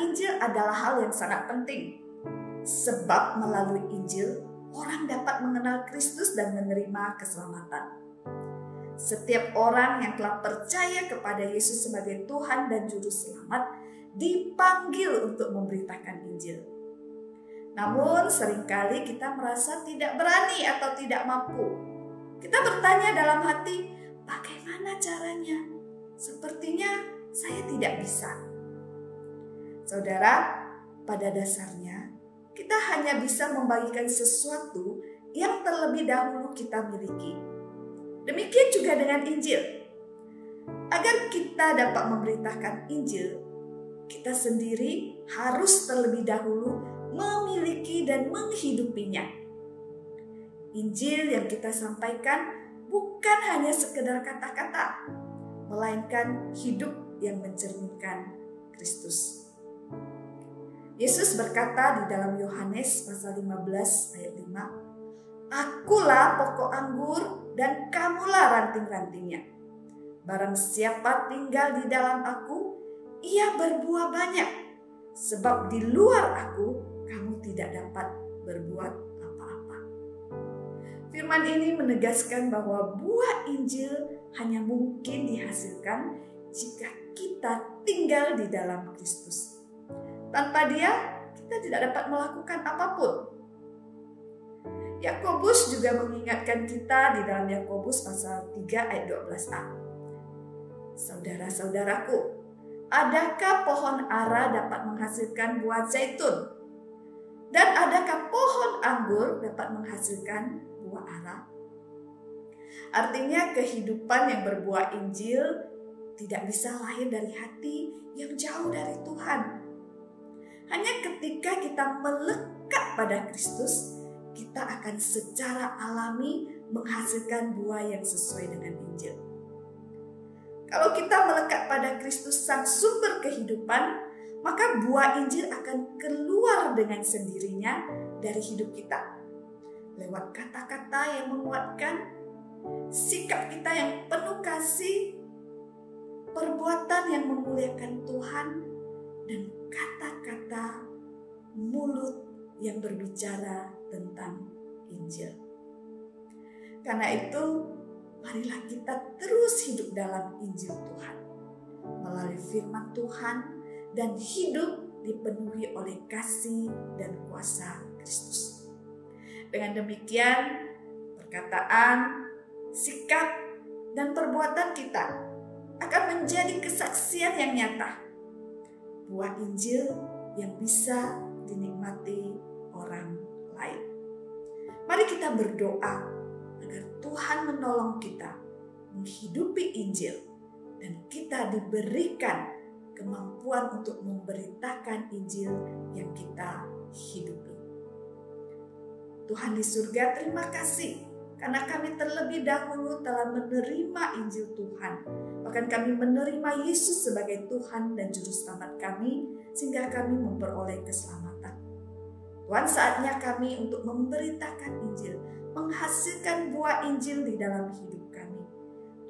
Injil adalah hal yang sangat penting. Sebab melalui Injil, orang dapat mengenal Kristus dan menerima keselamatan. Setiap orang yang telah percaya kepada Yesus sebagai Tuhan dan Juru Selamat dipanggil untuk memberitakan Injil. Namun seringkali kita merasa tidak berani atau tidak mampu. Kita bertanya dalam hati, bagaimana caranya? Sepertinya saya tidak bisa. Saudara, pada dasarnya kita hanya bisa membagikan sesuatu yang terlebih dahulu kita miliki. Demikian juga dengan Injil. Agar kita dapat memberitakan Injil, kita sendiri harus terlebih dahulu memiliki dan menghidupinya. Injil yang kita sampaikan bukan hanya sekedar kata-kata, melainkan hidup yang mencerminkan Kristus. Yesus berkata di dalam Yohanes pasal 15 ayat 5, "Akulah pokok anggur dan kamulah ranting-rantingnya. Barang siapa tinggal di dalam aku, ia berbuah banyak. Sebab di luar aku, kamu tidak dapat berbuat apa-apa." Firman ini menegaskan bahwa buah Injil hanya mungkin dihasilkan jika kita tinggal di dalam Kristus. Tanpa Dia, kita tidak dapat melakukan apapun. Yakobus juga mengingatkan kita di dalam Yakobus pasal 3 ayat 12a. "Saudara-saudaraku, adakah pohon ara dapat menghasilkan buah zaitun? Dan adakah pohon anggur dapat menghasilkan buah ara?" Artinya kehidupan yang berbuah Injil tidak bisa lahir dari hati yang jauh dari Tuhan. Hanya ketika kita melekat pada Kristus, kita akan secara alami menghasilkan buah yang sesuai dengan Injil. Kalau kita melekat pada Kristus sang sumber kehidupan, maka buah Injil akan keluar dengan sendirinya dari hidup kita. Lewat kata-kata yang menguatkan, sikap kita yang penuh kasih, perbuatan yang memuliakan Tuhan, dan kata-kata mulut yang berbicara tentang Injil. Karena itu, marilah kita terus hidup dalam Injil Tuhan, melalui firman Tuhan, dan hidup dipenuhi oleh kasih dan kuasa Kristus. Dengan demikian, perkataan, sikap, dan perbuatan kita akan menjadi kesaksian yang nyata, buah Injil yang bisa dinikmati orang lain. Mari kita berdoa agar Tuhan menolong kita menghidupi Injil dan kita diberikan kemampuan untuk memberitakan Injil yang kita hidupi. Tuhan di surga, terima kasih karena kami terlebih dahulu telah menerima Injil Tuhan. Bahkan kami menerima Yesus sebagai Tuhan dan Juru Selamat kami, sehingga kami memperoleh keselamatan. Tuhan, saatnya kami untuk memberitakan Injil, menghasilkan buah Injil di dalam hidup kami.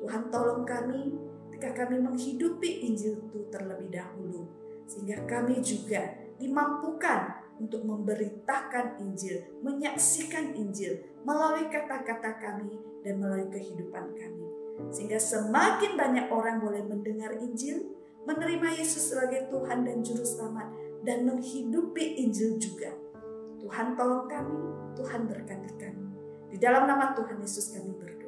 Tuhan, tolong kami ketika kami menghidupi Injil itu terlebih dahulu, sehingga kami juga dimampukan untuk memberitakan Injil, menyaksikan Injil melalui kata-kata kami dan melalui kehidupan kami. Sehingga semakin banyak orang boleh mendengar Injil, menerima Yesus sebagai Tuhan dan Juru Selamat, dan menghidupi Injil juga. Tuhan tolong kami, Tuhan berkati kami. Di dalam nama Tuhan Yesus kami berkati.